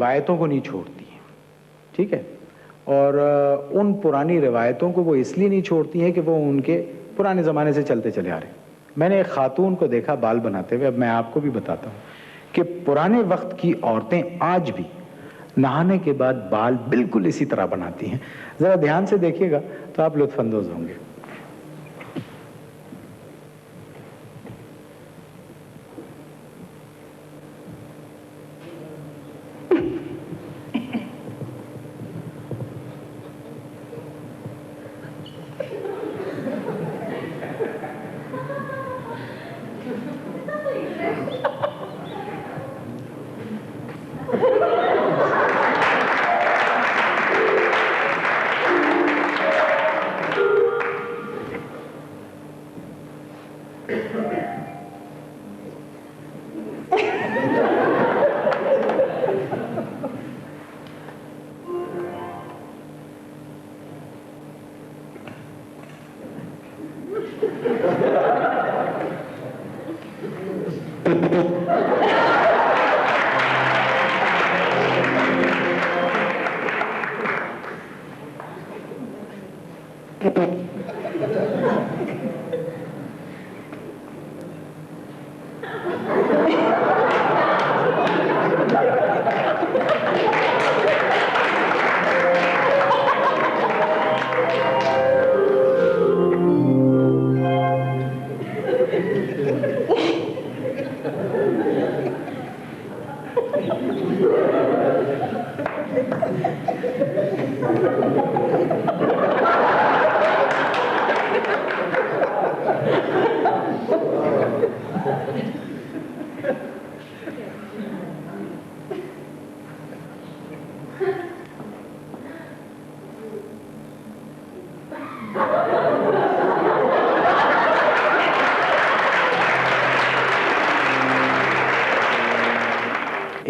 रिवायतों को नहीं छोड़ती हैं, ठीक है, और उन पुरानी रिवायतों को वो इसलिए नहीं छोड़ती हैं कि वो उनके पुराने ज़माने से चलते चले आ रहे हैं। मैंने एक खातून को देखा बाल बनाते हुए, अब मैं आपको भी बताता हूँ कि पुराने वक्त की औरतें आज भी नहाने के बाद बाल बिल्कुल इसी तरह बनाती हैं। ज़रा ध्यान से देखिएगा तो आप लुत्फ़अंदोज़ होंगे।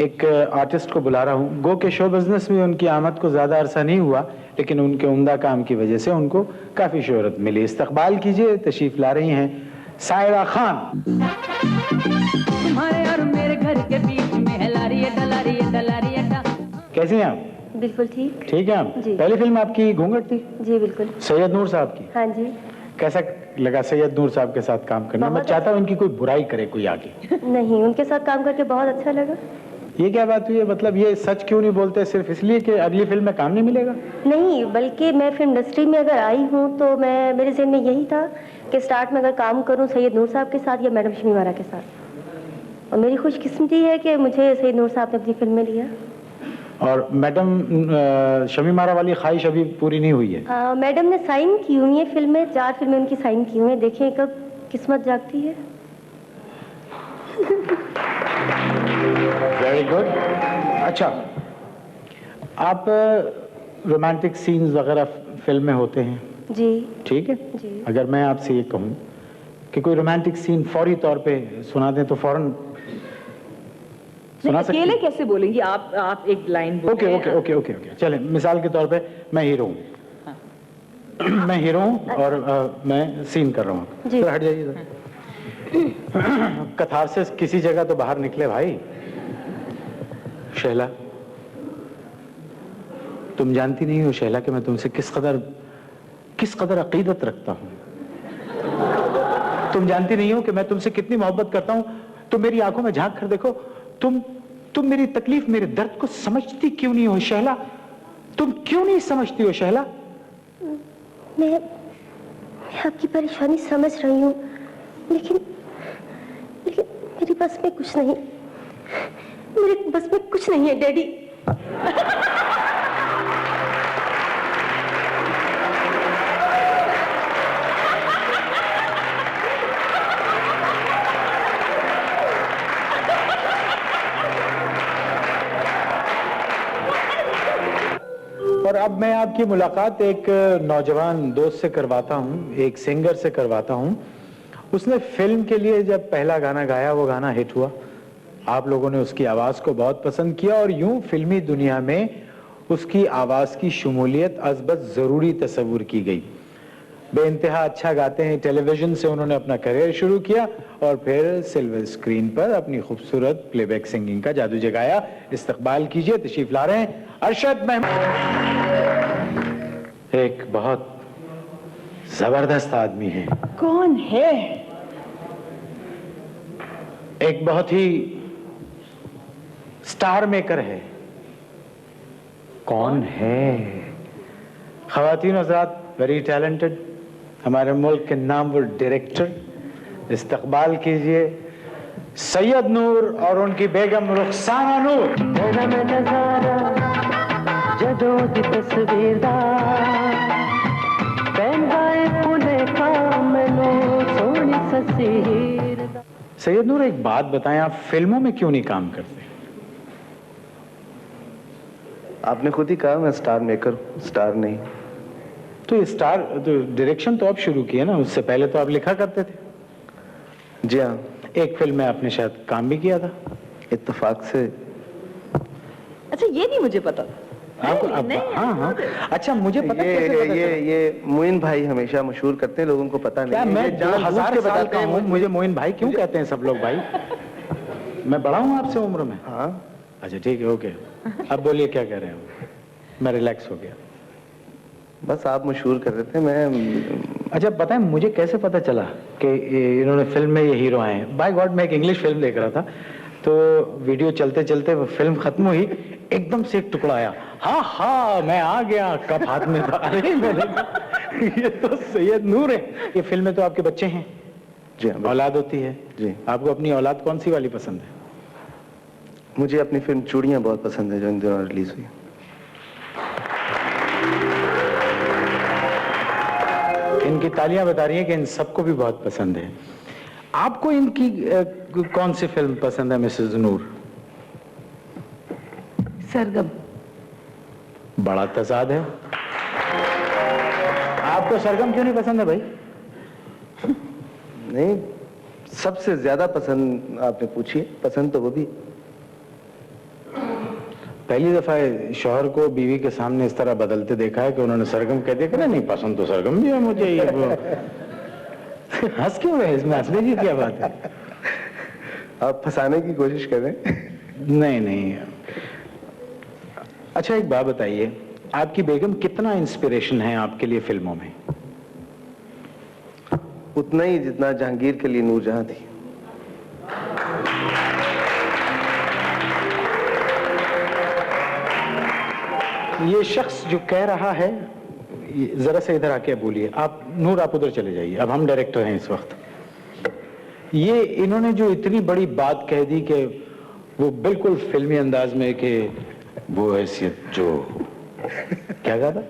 एक आर्टिस्ट को बुला रहा हूँ। गो के शो बिजनेस में उनकी आमद को ज़्यादा अरसा नहीं हुआ, लेकिन उनके उम्दा काम की वजह से उनको काफ़ी शोहरत मिली। इस्तकबाल कीजिए, तशरीफ ला रही हैं सायरा खान। तुम्हारे और मेरे घर के बीच में है लारिया डलारिया। कैसी हैं आप? बिल्कुल ठीक। ठीक है आप? जी। पहली फिल्म आपकी घूंघट थी? जी बिल्कुल। सैयद नूर साहब की? हाँ जी। कैसा लगा सैयद नूर साहब के साथ काम करना? मैं चाहता हूँ इनकी कोई बुराई करे कोई आगे। नहीं, उनके साथ काम करके बहुत अच्छा लगा। ये क्या बात हुई है? मतलब ये सच क्यों नहीं बोलते? सिर्फ इसलिए कि अगली फिल्म में काम नहीं मिलेगा? नहीं, बल्कि मैं फिल्म इंडस्ट्री में अगर आई हूँ तो मेरे ज़हन में यही था कि स्टार्ट में अगर काम करूँ सैयद नूर साहब के साथ या मैडम शमी मारा के साथ, और मेरी खुशकिस्मती है कि मुझे सैयद नूर साहब ने अपनी फिल्म में लिया। और मैडम शमी मारा वाली ख्वाहिश अभी पूरी नहीं हुई है? मैडम ने साइन की हुई है फिल्म में, 4 फिल्में उनकी साइन की हुई हैं। देखें कब किस्मत जागती है। Very good. अच्छा, आप रोमांटिक सीन्स वगैरह फिल्म में होते हैं? जी। ठीक है जी। अगर मैं आपसे ये कहूँ कि कोई रोमांटिक सीन फौरी तौर पे सुना दें तो फौरन सुना सकते? अकेले कैसे बोलेंगी आप एक लाइन बोलें। ओके चलें, मिसाल के तौर पे मैं हीरो हूँ। हाँ। मैं हीरो हूँ और मैं सीन कर रहा हूँ। जी। हट जाइए जरा। कथारसिस किसी जगह तो बाहर निकले भाई। शैला, तुम जानती नहीं हो शैला कि मैं तुमसे किस कदर अकीदत रखता हूं। तुम जानती नहीं हो कि मैं तुमसे कितनी मोहब्बत करता हूं। तुम मेरी आंखों में झांक कर देखो। तुम मेरी तकलीफ, मेरे दर्द को समझती क्यों नहीं हो शैला? तुम क्यों नहीं समझती हो शैला? मैं आपकी परेशानी समझ रही हूँ, लेकिन मेरे बस में कुछ नहीं, मेरे बस में कुछ नहीं है डैडी। और अब मैं आपकी मुलाकात एक नौजवान दोस्त से करवाता हूँ, एक सिंगर से करवाता हूँ। उसने फिल्म के लिए जब पहला गाना गाया, वो गाना हिट हुआ। आप लोगों ने उसकी आवाज़ को बहुत पसंद किया और यूं फिल्मी दुनिया में उसकी आवाज़ की शमूलियत अज़बत ज़रूरी तस्वुर की गई। बेइंतहा अच्छा गाते हैं। टेलीविजन से उन्होंने अपना करियर शुरू किया और फिर सिल्वर स्क्रीन पर अपनी खूबसूरत प्लेबैक सिंगिंग का जादू जगाया। इस्तकबाल कीजिए, तशरीफ ला रहे हैं अरशद महमूद। एक बहुत जबरदस्त आदमी है। कौन है? एक बहुत ही स्टार मेकर है। कौन है? ख़वातीन हज़रात, वेरी टैलेंटेड, हमारे मुल्क के नामवर डायरेक्टर, इस्तकबाल कीजिए सैयद नूर और उनकी बेगम रुखसाना नूर। सैयद नूर, एक बात बताएं, आप फिल्मों में क्यों नहीं काम करते? आपने खुद ही कहा मैं स्टार मेकर, स्टार नहीं। तो ये स्टार तो डायरेक्शन तो आप शुरू किए ना, उससे पहले तो आप लिखा करते थे। जी हाँ, एक फिल्म में आपने शायद काम भी किया था। इत्तेफाक से। अच्छा, ये नहीं मुझे पता। आपको हाँ हाँ, अच्छा मुझे पता कैसे पता चला? ये मोइन भाई हमेशा मशहूर करते हैं, लोगों को पता क्या नहीं। मैं ये जानबूझ 2000 के साल बताते का हैं हूँ, मुझे मोइन भाई क्यों कहते हैं सब लोग भाई? मैं बड़ा हूँ आपसे उम्र में। हाँ, अच्छा ठीक है, ओके। अब बोलिए क्या कह रहे हैं? मैं रिलैक्स हो गया। बस आप मशहूर कर रहे थे, मैं। अच्छा बताएं, मुझे कैसे पता चला कि इन्होंने फिल्म में ये हीरो आए हैं? बाय गॉड, मैं एक इंग्लिश फिल्म देख रहा था, तो वीडियो चलते चलते वो फिल्म खत्म हुई, एकदम से एक टुकड़ा आया, हाँ हाँ मैं आ गया, कप हाथ में था। अरे मैंने ये तो सैयद नूर है। ये फिल्में तो आपके बच्चे हैं, जी हाँ, औलाद होती है जी। आपको अपनी औलाद कौन सी वाली पसंद है? मुझे अपनी फिल्म चूड़ियाँ बहुत पसंद है, जो इन दिनों रिलीज हुई। इनकी तालियां बता रही हैं कि इन सबको भी बहुत पसंद है। आपको इनकी कौन सी फिल्म पसंद है मिसेस नूर? सरगम। बड़ा तजाद है। आपको सरगम क्यों नहीं पसंद है भाई? नहीं, सबसे ज्यादा पसंद आपने पूछी है, पसंद तो वो भी। पहली दफा शौहर को बीवी के सामने इस तरह बदलते देखा है कि उन्होंने सरगम कह दिया कि नहीं पसंद तो सरगम भी है मुझे। ये हंस क्यों रहे? इसमें हंसने की क्या बात है? आप फंसाने की कोशिश कर रहे हैं। नहीं नहीं। अच्छा एक बात बताइए, आपकी बेगम कितना इंस्पिरेशन है आपके लिए फिल्मों में? उतना ही जितना जहांगीर के लिए नूरजहां थी। ये शख्स जो कह रहा है, जरा से इधर आके बोलिए आप। नूर आप उधर चले जाइए, अब हम डायरेक्टर हैं इस वक्त। ये इन्होंने जो इतनी बड़ी बात कह दी कि वो बिल्कुल फिल्मी अंदाज में कि वो हैसियत जो क्या कहा था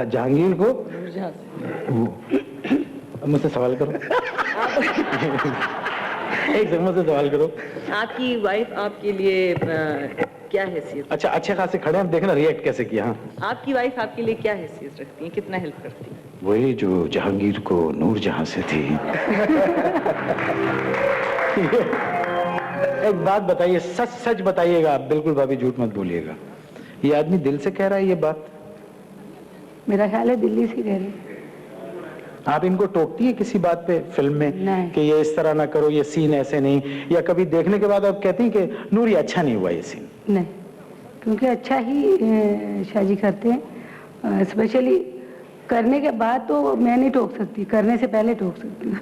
जहांगीर को, मुझसे सवाल करो। एक सेकंड, मुझसे सवाल करो। आपकी वाइफ आपके लिए क्या हैसियत? अच्छा अच्छे खासे खड़े हैं, देखना रिएक्ट कैसे किया। हाँ, आपकी वाइफ आपके लिए क्या हैसियत रखती है, कितना हेल्प करती है? वही जो जहांगीर को नूरजहां से थी। एक बात बताइए, सच सच बताइएगा आप, बिल्कुल भाभी झूठ मत बोलिएगा। ये आदमी दिल से कह रहा है ये बात? मेरा ख्याल है दिल्ली से कह रही। आप इनको टोकती है किसी बात पे फिल्म में नहीं। कि ये इस तरह ना करो, ये सीन ऐसे नहीं, या कभी देखने के बाद आप कहती हैं कि नूर ये अच्छा नहीं हुआ ये सीन? नहीं, क्योंकि अच्छा ही शाजी करते हैं। स्पेशली करने के बाद तो मैं नहीं टोक सकती, करने से पहले टोक सकती हूँ।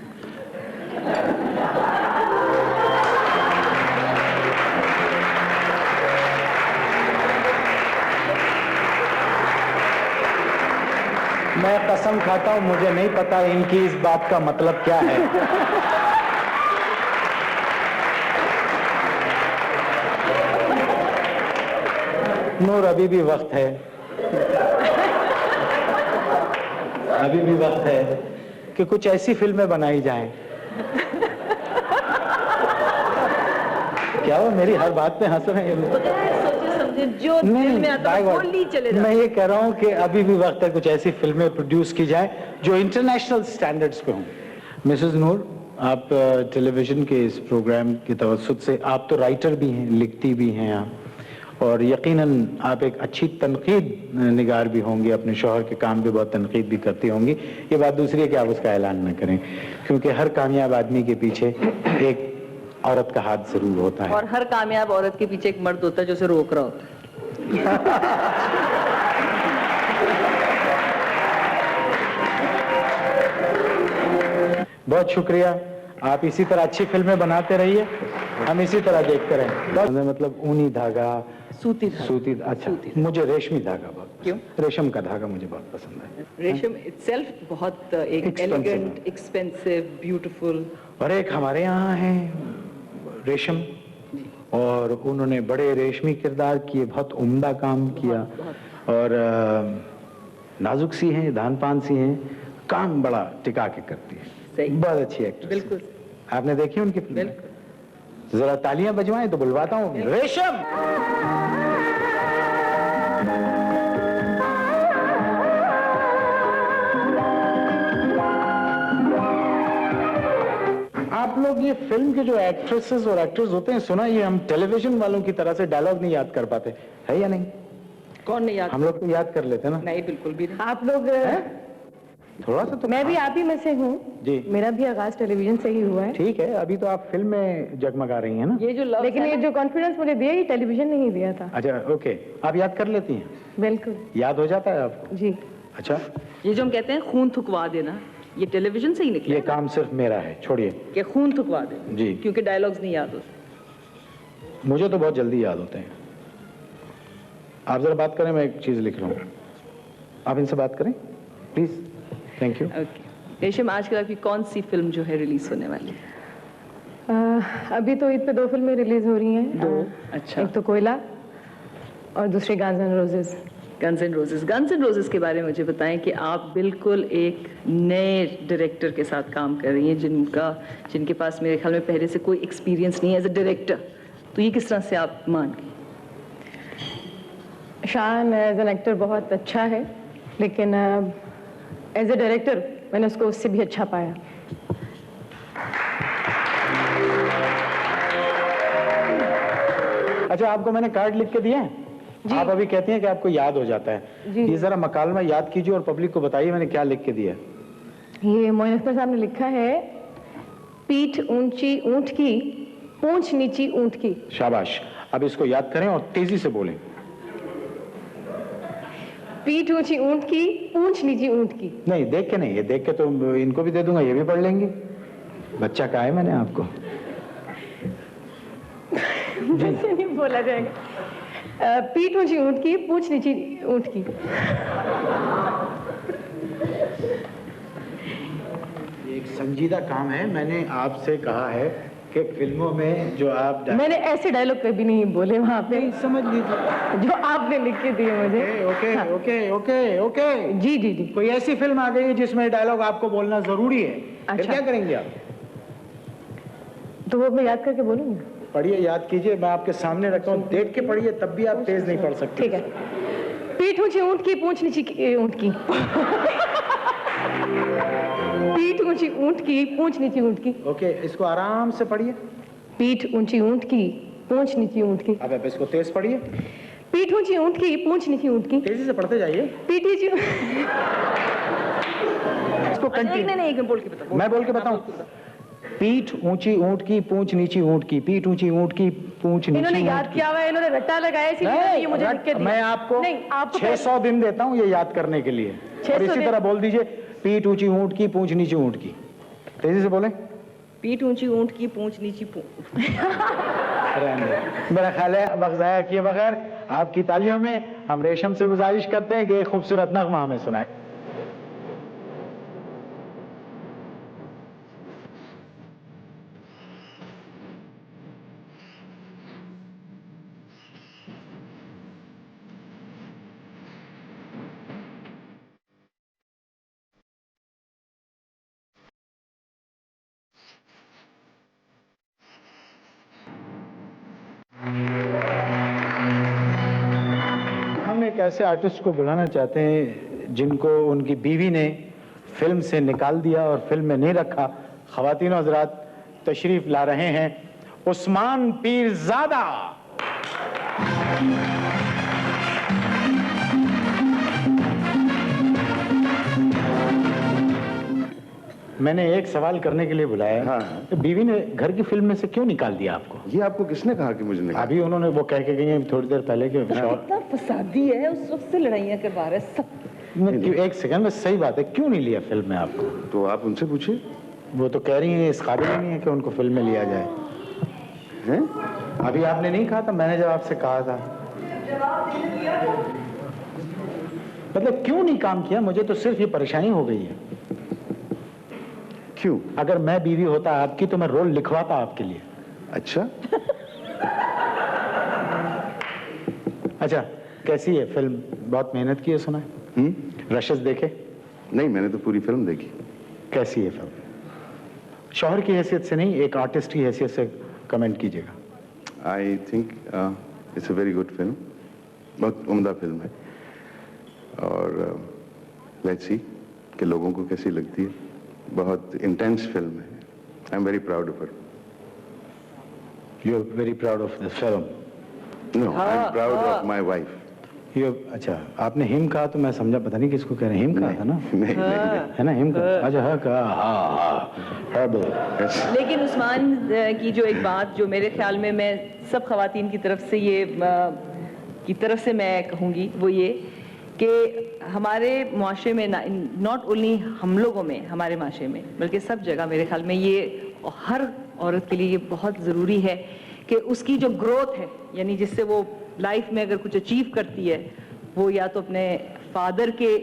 मैं कसम खाता हूं मुझे नहीं पता इनकी इस बात का मतलब क्या है। नूर अभी भी वक्त है, अभी भी वक्त है कि कुछ ऐसी फिल्में बनाई जाएं। क्या वो मेरी हर बात पे हंस रहे हैं? सोचे समझे जो दिल में आता है बोल ही चले जाओ। मैं ये कह रहा हूँ कि अभी भी वक्त है कुछ ऐसी फिल्में प्रोड्यूस की जाएं जो इंटरनेशनल स्टैंडर्ड्स पे हों। मिसेस नूर, आप टेलीविजन के इस प्रोग्राम के तवज्जुद से, आप तो राइटर भी हैं, लिखती भी हैं आप, और यकीनन आप एक अच्छी तनकीद निगार भी होंगी, अपने शौहर के काम पे बहुत तनकीद भी करती होंगी। ये बात दूसरी है कि आप उसका ऐलान न करें, क्योंकि हर कामयाब आदमी के पीछे एक औरत का हाथ जरूर होता है। और हर कामयाब औरत के पीछे एक मर्द होता है जो उसे रोक रहा होता है। बहुत शुक्रिया, आप इसी तरह अच्छी फिल्में बनाते रहिए, हम इसी तरह देखते रहें। मतलब ऊनी धागा, सूती धागा। सूती, अच्छा मुझे रेशमी धागा बहुत पसंद क्यों? है। रेशम का धागा मुझे बहुत पसंद है। रेशम इटसेल्फ बहुत एक Expensive एलिगेंट, एक्सपेंसिव, ब्यूटीफुल। और एक हमारे यहाँ है रेशम, और उन्होंने बड़े रेशमी किरदार किए, बहुत उम्दा काम किया, और नाजुक सी हैं, धानपान सी हैं, काम बड़ा टिका के करती है। सही। बहुत अच्छी एक्ट्रेस। बिल्कुल। आपने देखी उनकी फिल्म? बिल्कुल। जरा तालियां बजवाएं तो बुलवाता हूँ। रेशम। आप लोग ये फिल्म के जो एक्ट्रेसेस और एक्टर्स होते हैं, सुना ये हम टेलीविजन वालों की तरह से डायलॉग नहीं याद कर पाते, है या नहीं? कौन नहीं याद? हम लोग तो याद कर लेते ना। नहीं, बिल्कुल भी नहीं। आप लोग, थोड़ा सा तो मैं भी आप ही में से हूँ जी। मेरा भी आगाज टेलीविजन से ही हुआ है, ठीक है, अभी तो आप फिल्म में जगमगा रही हैं ना। ये जो लव लेकिन ये जो कॉन्फिडेंस मुझे दिया ये टेलीविजन ने ही दिया था। अच्छा, ओके, आप याद कर लेती हैं? बिल्कुल याद हो जाता है आपको? जी। अच्छा, ये जो हम कहते हैं खून थुकवा देना, ये टेलीविजन से ही निकला ये है ना? काम सिर्फ मेरा है, छोड़िए। कि खून थुकवा दे जी। क्योंकि डायलॉग्स नहीं याद होते। मुझे तो बहुत जल्दी याद होते हैं। आप जरा बात करें, मैं एक चीज लिख रहा हूँ, आप इनसे बात करें प्लीज। Thank you. ओके रेशम, आजकल आपकी कौन सी फिल्म जो है रिलीज होने वाली है? अभी तो ईद पे 2 फिल्में रिलीज हो रही हैं। दो? अच्छा। एक तो कोयला और दूसरी Guns and roses. Guns and roses. Guns and roses के बारे में मुझे बताएं कि आप बिल्कुल एक नए डायरेक्टर के साथ काम कर रही हैं, जिनके पास मेरे ख्याल में पहले से कोई एक्सपीरियंस नहीं है एज अ डायरेक्टर, तो ये किस तरह से आप मान गई? शान एज एन एक्टर बहुत अच्छा है, लेकिन एज ए डायरेक्टर मैंने उसको उससे भी अच्छा पाया। अच्छा, आपको मैंने कार्ड लिख के दिया है, आप अभी कहती हैं कि आपको याद हो जाता है। जी। ये जरा मकालमा याद कीजिए और पब्लिक को बताइए मैंने क्या लिख के दिया है। ये मोइन अख्तर साहब ने लिखा है, पीठ ऊंची ऊंट की, पूंछ नीची ऊंट की। शाबाश, अब इसको याद करें और तेजी से बोलें। पीठ ऊंची ऊंट की, पूंछ नीची ऊंट की। नहीं, देख के नहीं, ये देख के तो इनको भी दे दूंगा, ये भी पढ़ लेंगे। बच्चा कहा है मैंने आपको। ऐसे नहीं बोला जाएगा। पीठ ऊंची ऊंट की, पूंछ नीची ऊंट की। ये एक संजीदा काम है, मैंने आपसे कहा है कि फिल्मों में जो आप मैंने ऐसे डायलॉग कभी नहीं बोले वहां पे, समझ लीजिए। जो आपने लिख के दिए मुझे। Okay okay okay okay. जी जी जी। कोई ऐसी फिल्म आ गई जिसमें डायलॉग आपको बोलना जरूरी है, फिर अच्छा। क्या करेंगे आप? तो वो मैं याद करके बोलूंगी। पढ़िए, याद कीजिए, मैं आपके सामने रखा हूँ, देख के पढ़िए, तब भी आप तेज नहीं पढ़ सकते। ठीक है। पीठ ऊंची ऊंट की, पूंछ नीची ऊंट की। पीठ ऊंची ऊंट की, पूंछ नीची ऊंट की। ओके, इसको आराम से पढ़िए। पीठ ऊंची ऊंट की, पूंछ नीची ऊंट की। अब आप इसको तेज पढ़िए, पीठ ऊंची ऊंट की, पूंछ नीची ऊंट की। तेजी से पढ़ते जाइए। पीठ ऊंची। इसको कंटिन्यू, नहीं, बोल के बता। मैं बोल के बताऊं। पीठ ऊंची ऊंट की, पूंछ नीची ऊंट की, पीठ ऊंची ऊंट की, पूंछ नीची इन्होंने ऊंट याद की। किया हुआ है, इन्होंने रट्टा लगाया, इसीलिए ये मुझे लिख के दिया। मैं आपको नहीं, आपको 600 दिन देता हूँ ये याद करने के लिए, 600 और इसी दिन? तरह बोल दीजिए, पीठ ऊंची ऊंट की, पूंछ नीची ऊंट की। तेजी से बोलें। पीठ ऊंची ऊंट की, पूंछ नीची पूंछ। मेरा ख्याल है वक्त ज़ाया किए बगैर आपकी तालियों में हम रेशम से गुजारिश करते हैं कि एक खूबसूरत नगमा हमें सुनाए। हम एक ऐसे आर्टिस्ट को बुलाना चाहते हैं जिनको उनकी बीवी ने फिल्म से निकाल दिया और फिल्म में नहीं रखा। ख़वातीन और हज़रात, तशरीफ ला रहे हैं उस्मान पीरज़ादा। मैंने एक सवाल करने के लिए बुलाया। हाँ। तो बीवी ने घर की फिल्म में से क्यों निकाल दिया आपको? ये आपको किसने कहा कि मुझे निकाल? अभी उन्होंने वो कह के गई हैं थोड़ी देर पहले कि इतना फसादी है, उस वक्त से लड़ाइयाँ करवा रहा है सब। एक सेकंड में, सही बात है, क्यों नहीं लिया फिल्म में आपको? तो आप उनसे पूछिए। वो तो कह रही हैं इस काबिल ही नहीं है कि उनको फिल्म में लिया जाए। हैं? अभी आपने नहीं कहा था, मैंने जब आपसे कहा था। मतलब क्यों नहीं काम किया? मुझे तो सिर्फ ये परेशानी हो गई है। क्यों? अगर मैं बीवी होता आपकी तो मैं रोल लिखवाता आपके लिए। अच्छा। अच्छा, कैसी है फिल्म? बहुत मेहनत की है सुना है। रशेस देखे? नहीं, मैंने तो पूरी फिल्म देखी। कैसी है फिल्म? शौहर की हैसियत से नहीं, एक आर्टिस्ट की हैसियत से कमेंट कीजिएगा। I think it's a very good film. बहुत उम्दा फिल्म है और लेट्स सी कि लोगों को कैसी लगती है। बहुत इंटेंस फिल्म है। I am very proud of her. You are very proud of this film? No, I am proud of my wife. You, अच्छा, आपने हिम कहा तो मैं समझा पता नहीं किसको कह रहे हैं। हिम कहा था ना? नहीं, है ना, हिम कहा? अच्छा, हाँ कहा, हाँ। लेकिन उस्मान की जो एक बात जो मेरे ख्याल में मैं सब खवातीन की तरफ से मैं कहूँगी वो ये कि हमारे मुआशरे में नॉट ओनली हम लोगों में, हमारे माशरे में, बल्कि सब जगह मेरे ख्याल में ये हर औरत के लिए ये बहुत ज़रूरी है कि उसकी जो ग्रोथ है, यानी जिससे वो लाइफ में अगर कुछ अचीव करती है, वो या तो अपने फादर के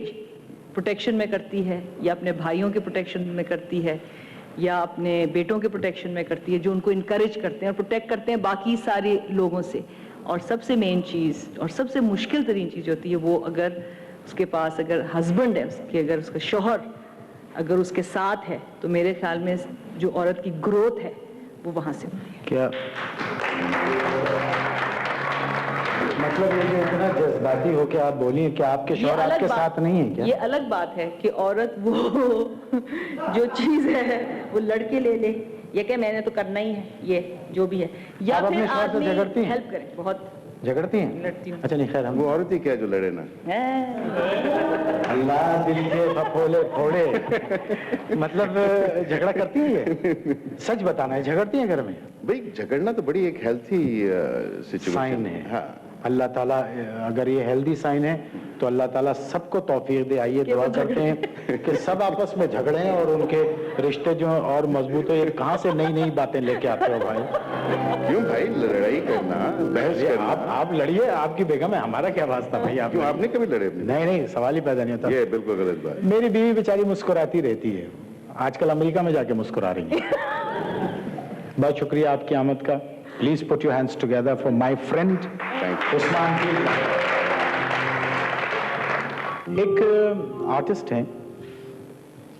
प्रोटेक्शन में करती है, या अपने भाइयों के प्रोटेक्शन में करती है, या अपने बेटों के प्रोटेक्शन में करती है, जो उनको इनकरेज करते हैं और प्रोटेक्ट करते हैं बाकी सारे लोगों से। और सबसे मेन चीज़ और सबसे मुश्किल तरीन चीज़ होती है वो अगर उसके पास अगर हस्बैंड है उसके, अगर उसका शौहर अगर उसके साथ है, तो मेरे ख्याल में जो औरत की ग्रोथ है वो वहाँ से होती है। क्या मतलब ये इतना जज्बाती हो के आप बोली कि आपके शौहर आपके साथ नहीं है क्या? ये अलग बात है कि औरत वो जो चीज़ है वो लड़के ले ले, ये क्या मैंने तो करना ही है, ये जो भी है, या आप फिर अपने शौहर से आदमी झगड़ती हैं? हेल्प करे। बहुत झगड़ती हैं? लड़ती हूँ। अच्छा, नहीं, खैर हम वो औरत ही क्या जो लड़े ना। अल्लाह दिल के फफोले फोड़े। मतलब झगड़ा करती है ये? सच बताना है, झगड़ती हैं घर में? भाई झगड़ना तो बड़ी एक हेल्थी सिचुएशन साइन है। हाँ। अल्लाह ताला अगर ये हेल्दी साइन है तो अल्लाह ताला सबको तौफीक दे। आइए दुआ करते हैं कि सब आपस में झगड़ें और उनके रिश्ते जो और मजबूत हो। ये कहाँ से नई नई बातें लेके आते हो भाई? क्यों भाई, लड़ाई करना, बहस करना। आप लड़िए, आपकी बेगम है, हमारा क्या वास्ता भाई? आप क्यों, आपने कभी लड़े अपने? नहीं, सवाल ही पैदा नहीं होता। ये बिल्कुल गलत बात है। मेरी बीवी बेचारी मुस्कुराती रहती है, आजकल अमेरिका में जाके मुस्कुरा रही है। बहुत शुक्रिया आपकी आमद का। Please put your hands together for my friend Usman. एक आर्टिस्ट हैं,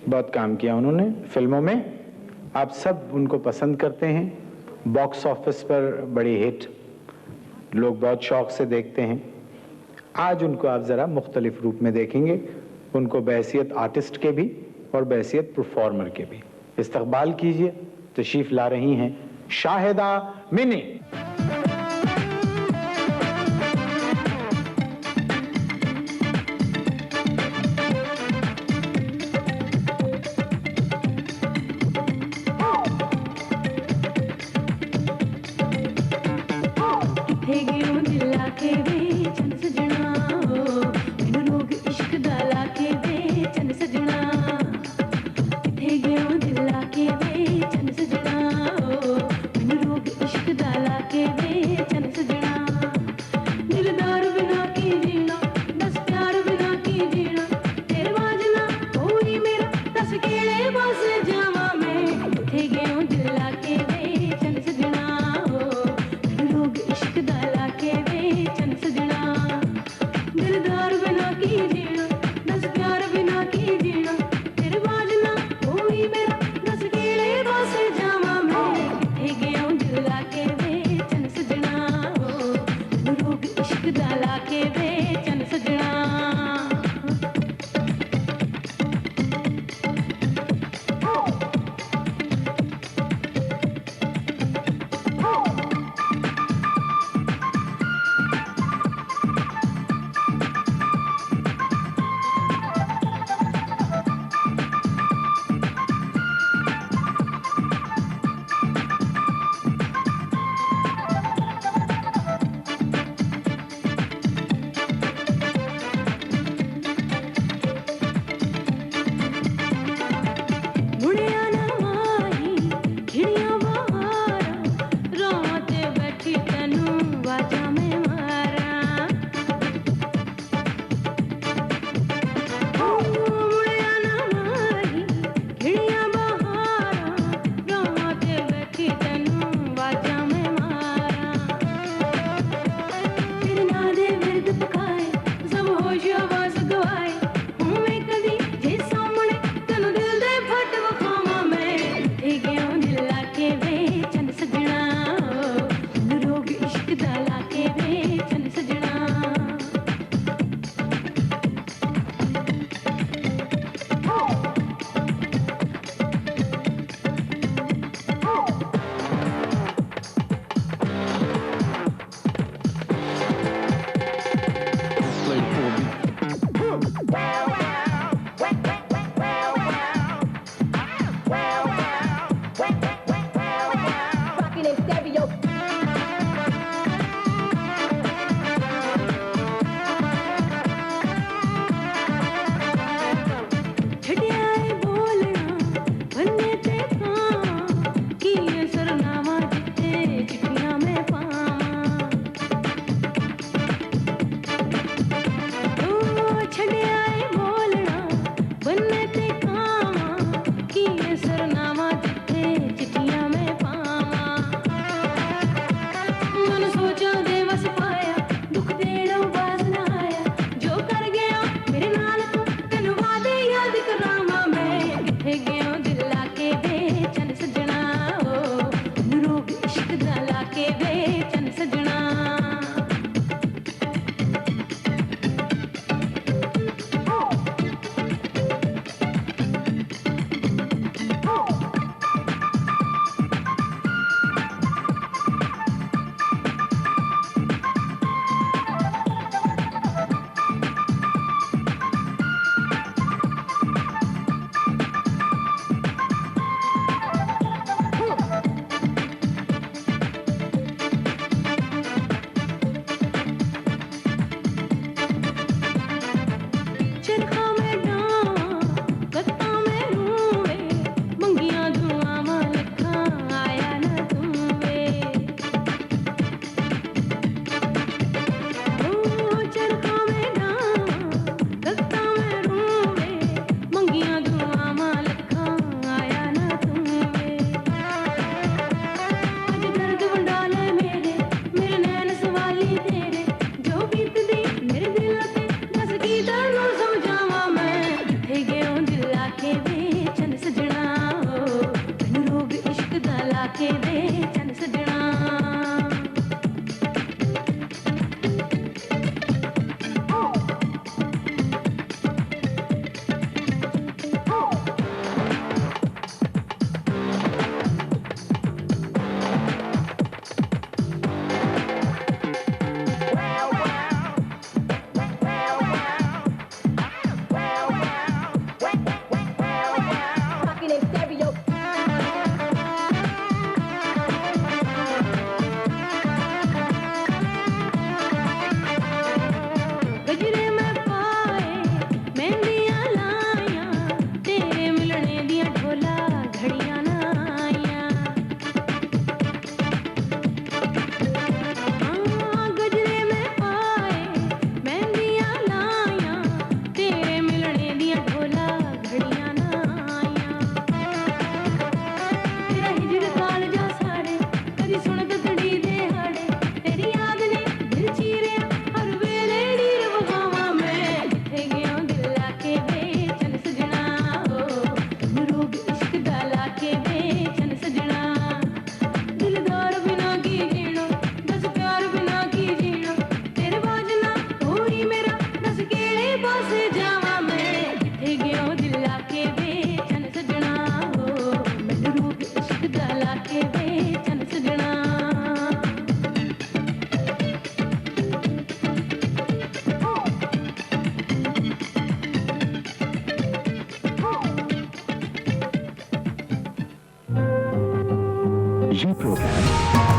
बहुत काम किया उन्होंने फिल्मों में, आप सब उनको पसंद करते हैं, बॉक्स ऑफिस पर बड़ी हिट, लोग बहुत शौक से देखते हैं। आज उनको आप जरा मुख्तलिफ रूप में देखेंगे, उनको बहैसियत आर्टिस्ट के भी और बहैसियत परफॉर्मर के भी। इस्तकबाल कीजिए, तशरीफ ला रही हैं शाहिदा मिनी। चन सजना वे चन सजना गजरे में पाए मेहंदियां लाया तेरे मिलने दियां ढोला घड़ियां ना आया गजरे में पाए मेहंदियां लाया तेरे मिलने दियां ढोला घड़ियां ना आया तेरा हिजर काल जा साड़े कदी सुन गगड़ी दे हाड़े तेरी याद ने दिल चीरे हर वेले नीर वगावा मैं जिथे गया दिल लाके वे चन सजना हो रोग इश्क दा लाके वे चन सजना दिलदार बिना की जीना दस प्यार बिना की जीना तेरे बाजना होई मेरा दस केड़े पासे जावा मैं जिथे गया दिल लाके वे चन सजना हो रोग इश्क दा लाके वे चन सजना ये प्रोग्राम